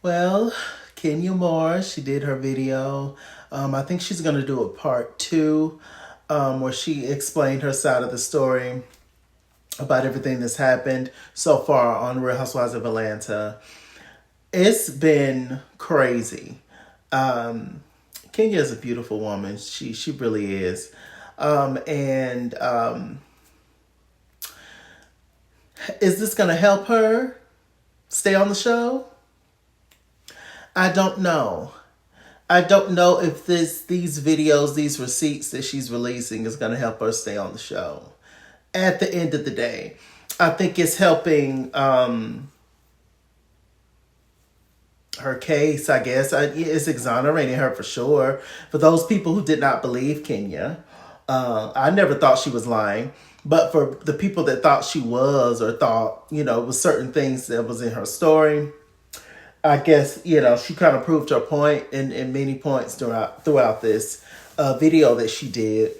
Well, Kenya Moore, she did her video. I think she's going to do a part two where she explained her side of the story about everything that's happened so far on Real Housewives of Atlanta. It's been crazy. Kenya is a beautiful woman. She really is. And is this going to help her stay on the show? I don't know. I don't know if these videos, these receipts that she's releasing is going to help her stay on the show. At the end of the day, I think it's helping her case, I guess. It's exonerating her for sure. For those people who did not believe Kenya, I never thought she was lying. But for the people that thought she was or thought, it was certain things that was in her story, I guess, she kind of proved her point in many points throughout this video that she did.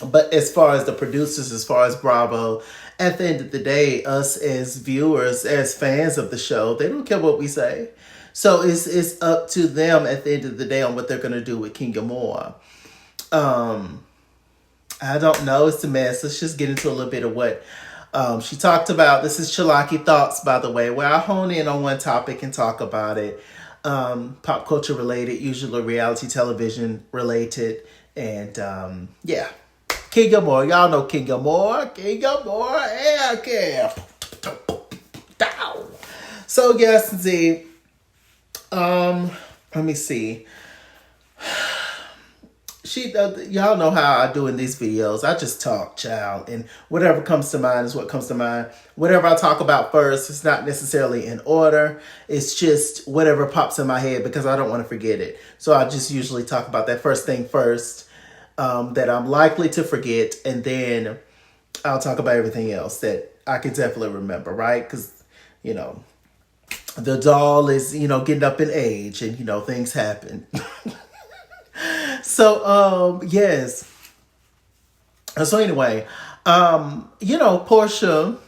But as far as the producers, as far as Bravo, at the end of the day, us as viewers, as fans of the show, they don't care what we say. So it's up to them at the end of the day on what they're going to do with Kenya Moore. I don't know. It's a mess. Let's just get into a little bit of what she talked about. This is Chalaki Thoughts, by the way, where I hone in on one topic and talk about it. Pop culture related, usually reality television related. And yeah. Kenya Moore. Y'all know Kenya Moore. Kenya Moore. Yeah, okay. So yes, see. Let me see. Y'all know how I do in these videos. I just talk, child, and whatever comes to mind is what comes to mind. Whatever I talk about first, it's not necessarily in order. It's just whatever pops in my head because I don't want to forget it. So I just usually talk about that first thing first that I'm likely to forget, and then I'll talk about everything else that I can definitely remember, right? Because, the doll is, getting up in age and, things happen. So, yes. So anyway, Portia,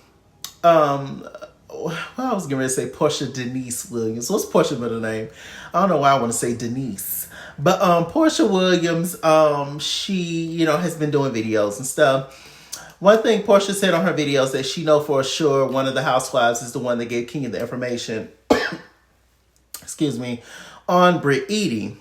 well, I was going to say Portia Denise Williams. What's Portia's middle name? I don't know why I want to say Denise. But Portia Williams, she, has been doing videos and stuff. One thing Portia said on her videos that she know for sure one of the housewives is the one that gave Kenya the information, excuse me, on Britt Edie.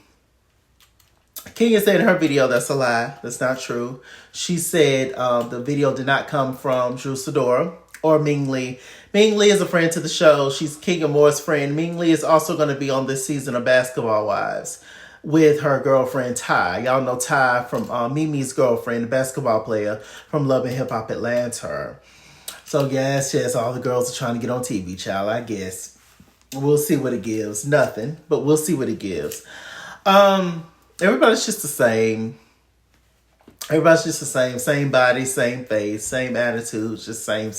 Kenya said in her video, that's a lie. That's not true. She said the video did not come from Drew Sidora or Ming Lee. Ming Lee is a friend to the show. She's Kenya Moore's friend. Ming Lee is also going to be on this season of Basketball Wives with her girlfriend, Ty. Y'all know Ty from Mimi's girlfriend, the basketball player from Love and Hip Hop Atlanta. So, yes, all the girls are trying to get on TV, child, I guess. We'll see what it gives. Nothing, but we'll see what it gives. Everybody's just the same. Everybody's just the same. Same body, same face, same attitude, just same.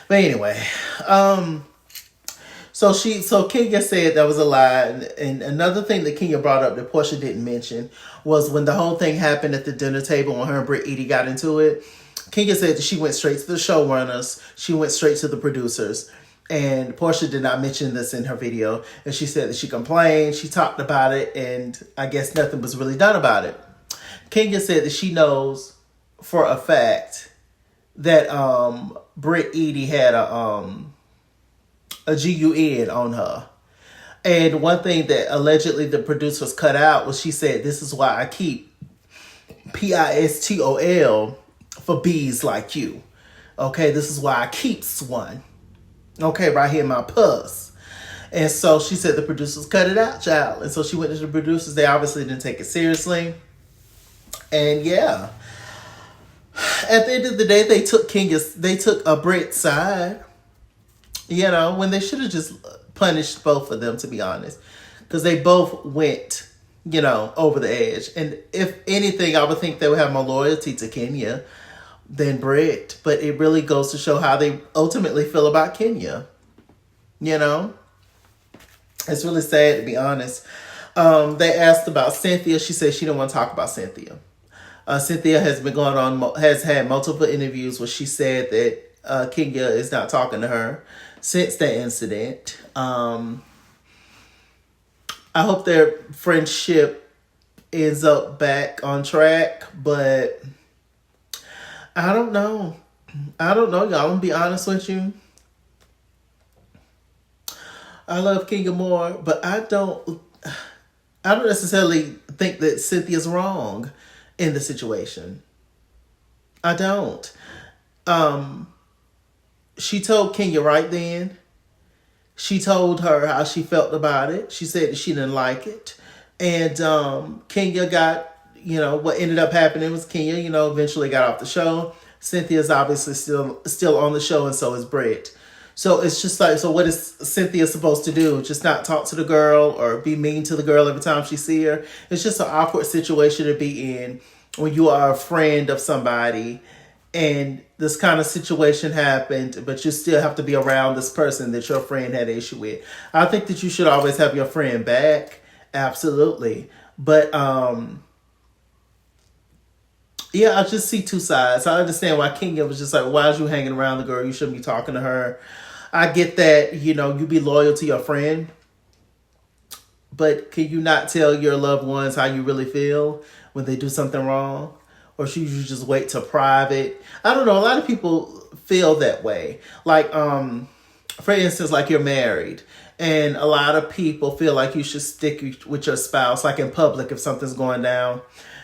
But anyway, so Kenya said that was a lie. And another thing that Kenya brought up that Portia didn't mention was when the whole thing happened at the dinner table when her and Britt Edie got into it. Kenya said that she went straight to the showrunners. She went straight to the producers. And Portia did not mention this in her video. And she said that she complained, she talked about it, and I guess nothing was really done about it. Kenya said that she knows for a fact that Britt Edie had a GUN on her. And one thing that allegedly the producers cut out was she said, this is why I keep PISTOL for bees like you. Okay, this is why I keeps one. Okay, right here in my purse. And so she said the producers cut it out, child. And so she went to the producers. They obviously didn't take it seriously. And yeah. At the end of the day, they took a Britt's side. When they should have just punished both of them, to be honest. Because they both went, over the edge. And if anything, I would think they would have more loyalty to Kenya than Britt, but it really goes to show how they ultimately feel about Kenya. It's really sad, to be honest. They asked about Cynthia. She said she didn't want to talk about Cynthia. Cynthia has had multiple interviews where she said that Kenya is not talking to her since that incident. I hope their friendship ends up back on track, but I don't know. I don't know, y'all. I'm gonna be honest with you. I love Kenya more, but I don't necessarily think that Cynthia's wrong in the situation. I don't. Um, she told Kenya right then. She told her how she felt about it. She said that she didn't like it. And Kenya got, what ended up happening was Kenya, eventually got off the show. Cynthia's obviously still on the show, and so is Britt. So it's just like, so what is Cynthia supposed to do? Just not talk to the girl or be mean to the girl every time she see her? It's just an awkward situation to be in when you are a friend of somebody and this kind of situation happened, but you still have to be around this person that your friend had an issue with. I think that you should always have your friend back. Absolutely. But, yeah, I just see two sides. I understand why Kenya was just like, why is you hanging around the girl? You shouldn't be talking to her. I get that, you be loyal to your friend. But can you not tell your loved ones how you really feel when they do something wrong? Or should you just wait to private? I don't know. A lot of people feel that way. Like, for instance, like you're married. And a lot of people feel like you should stick with your spouse, like in public if something's going down.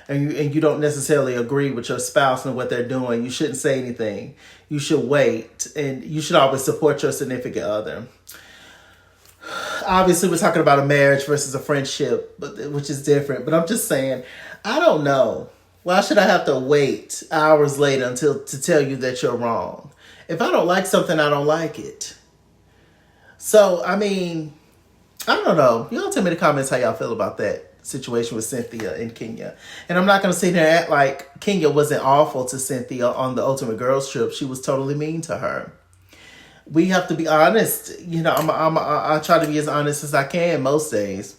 And you don't necessarily agree with your spouse and what they're doing, you shouldn't say anything. You should wait, and you should always support your significant other. Obviously, we're talking about a marriage versus a friendship, which is different. But I'm just saying, I don't know. Why should I have to wait hours later to tell you that you're wrong? If I don't like something, I don't like it. So, I mean, I don't know. Y'all tell me in the comments how y'all feel about that situation with Cynthia and Kenya. And I'm not going to sit here and act like Kenya wasn't awful to Cynthia on the Ultimate Girls trip. She was totally mean to her. We have to be honest. I try to be as honest as I can most days.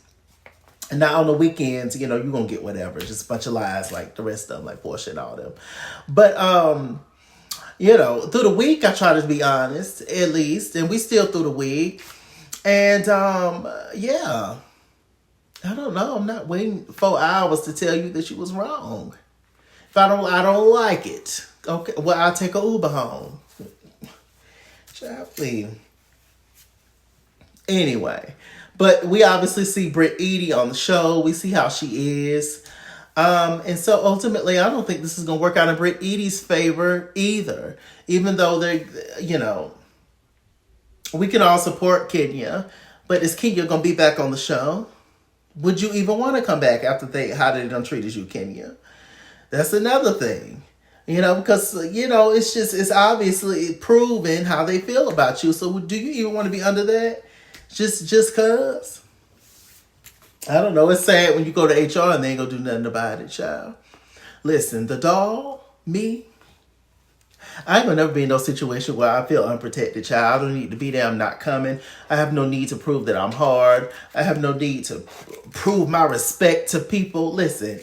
And not on the weekends, you're going to get whatever. Just a bunch of lies like the rest of them, like Portia and all them. But, through the week, I try to be honest, at least. And we still through the week. And, yeah. I don't know. I'm not waiting 4 hours to tell you that you was wrong. If I don't like it. Okay, well, I'll take a Uber home. Child, please. Anyway, but we obviously see Britt Edie on the show. We see how she is. And so ultimately, I don't think this is going to work out in Britt Edie's favor either. Even though we can all support Kenya. But is Kenya going to be back on the show? Would you even want to come back after how they done treated you, Kenya? That's another thing. Because, it's obviously proven how they feel about you. So do you even want to be under that? Just cause? I don't know. It's sad when you go to HR and they ain't gonna do nothing about it, child. Listen, the doll, me, I ain't gonna never be in no situation where I feel unprotected, child. I don't need to be there. I'm not coming. I have no need to prove that I'm hard. I have no need to prove my respect to people. Listen,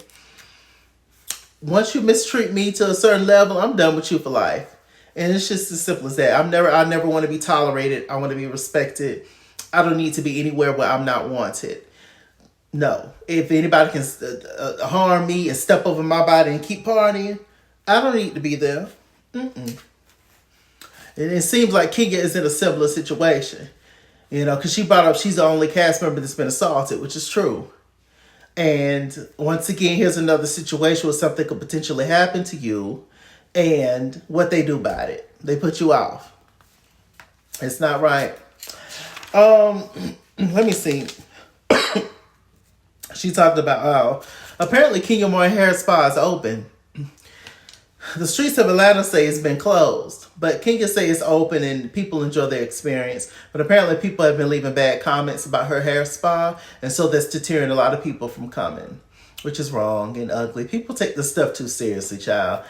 once you mistreat me to a certain level, I'm done with you for life. And it's just as simple as that. I never want to be tolerated. I want to be respected. I don't need to be anywhere where I'm not wanted. No. If anybody can harm me and step over my body and keep partying, I don't need to be there. And it seems like Kenya is in a similar situation. Because she brought up she's the only cast member that's been assaulted, which is true. And once again, here's another situation where something could potentially happen to you. And what they do about it. They put you off. It's not right. Let me see. She talked about apparently Kenya Moore hair spa is open. The streets of Atlanta say it's been closed, but Kenya say it's open and people enjoy their experience. But apparently people have been leaving bad comments about her hair spa, and so that's deterring a lot of people from coming, which is wrong and ugly. People take this stuff too seriously, child.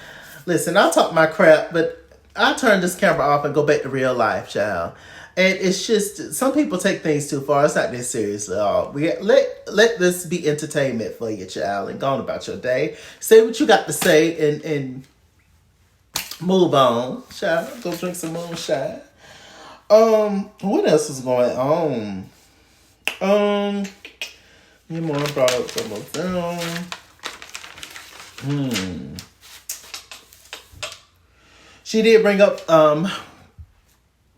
Listen, I'll talk my crap, but I turn this camera off and go back to real life, child. And it's just, some people take things too far. It's not that serious at all. Let this be entertainment for you, child, and go on about your day. Say what you got to say and move on, child. Go drink some moonshine. What else is going on? Any more products almost down. She did bring up,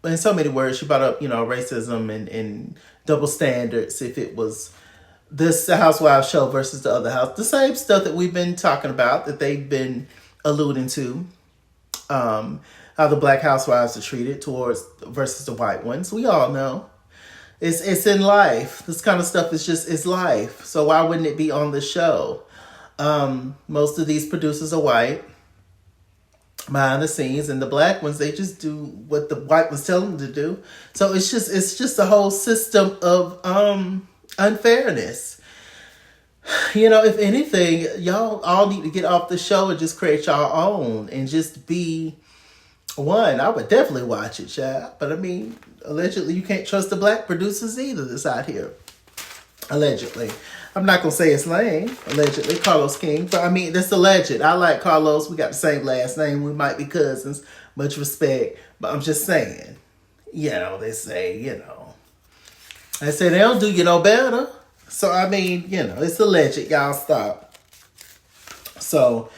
in so many words, she brought up, racism and double standards. If it was this Housewives show versus the other house, the same stuff that we've been talking about, that they've been alluding to, how the black housewives are treated towards versus the white ones. We all know it's in life. This kind of stuff is life. So why wouldn't it be on the show? Most of these producers are white behind the scenes, and the black ones, they just do what the white ones tell them to do. So it's just a whole system of unfairness. If anything, y'all all need to get off the show and just create y'all own and just be one. I would definitely watch it, child. But I mean, allegedly, you can't trust the black producers either that's out here. Allegedly. I'm not going to say his name, allegedly, Carlos King. But I mean, that's alleged. I like Carlos. We got the same last name. We might be cousins. Much respect. But I'm just saying, they say, they say they don't do you no better. So, I mean, it's alleged. Y'all stop. So,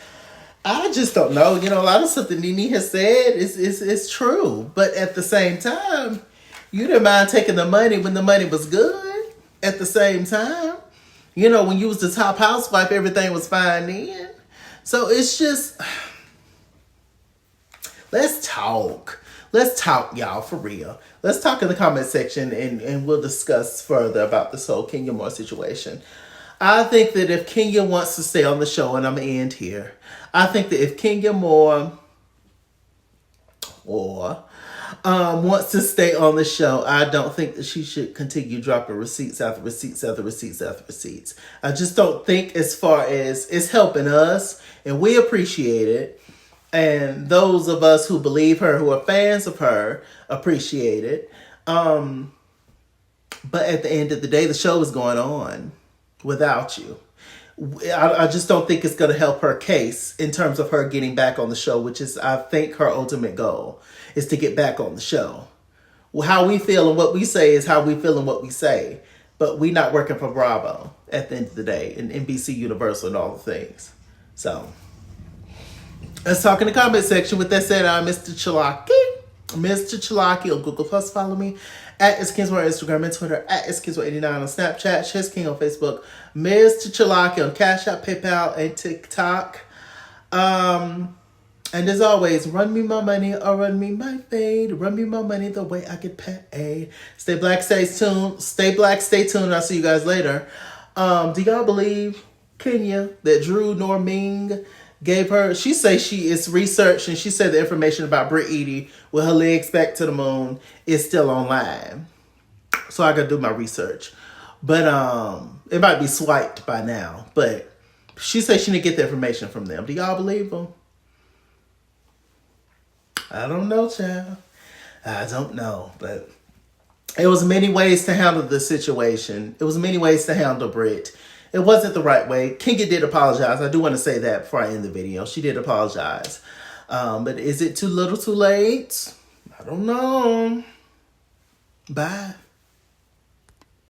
I just don't know. A lot of stuff that Nene has said is true. But at the same time, you didn't mind taking the money when the money was good. At the same time, when you was the top housewife, everything was fine then. So it's just, let's talk. Let's talk, y'all, for real. Let's talk in the comment section and we'll discuss further about this whole Kenya Moore situation. I think that if Kenya wants to stay on the show, and I'm going to end here, I think that if Kenya Moore wants to stay on the show, I don't think that she should continue dropping receipts after receipts after receipts after receipts. I just don't think, as far as it's helping us, and we appreciate it, and those of us who believe her, who are fans of her, appreciate it. But at the end of the day, the show is going on without you. I just don't think it's going to help her case in terms of her getting back on the show, which is, I think, her ultimate goal, is to get back on the show. Well, how we feel and what we say is how we feel and what we say. But we not working for Bravo at the end of the day, and NBC Universal and all the things. So, let's talk in the comment section. With that said, I'm Mr. Chalaki. Mr. Chalaki on Google+. Follow me at @iskinsmore on Instagram and Twitter, at @iskinsmore89 on Snapchat, Chess King on Facebook, Mr. Chalaki on Cash App, PayPal, and TikTok. And as always, run me my money or run me my fade. Run me my money the way I get paid. Stay black, stay tuned. Stay black, stay tuned. I'll see you guys later. Do y'all believe, Kenya, that Drew Norming gave her, she says she is researched, and she said the information about Britt Eady with her legs back to the moon is still online. So I gotta do my research. But it might be swiped by now. But she said she didn't get the information from them. Do y'all believe them? I don't know, child. I don't know. But it was many ways to handle the situation. It was many ways to handle Britt. It wasn't the right way. Kenya did apologize. I do want to say that before I end the video. She did apologize. But is it too little too late? I don't know. Bye.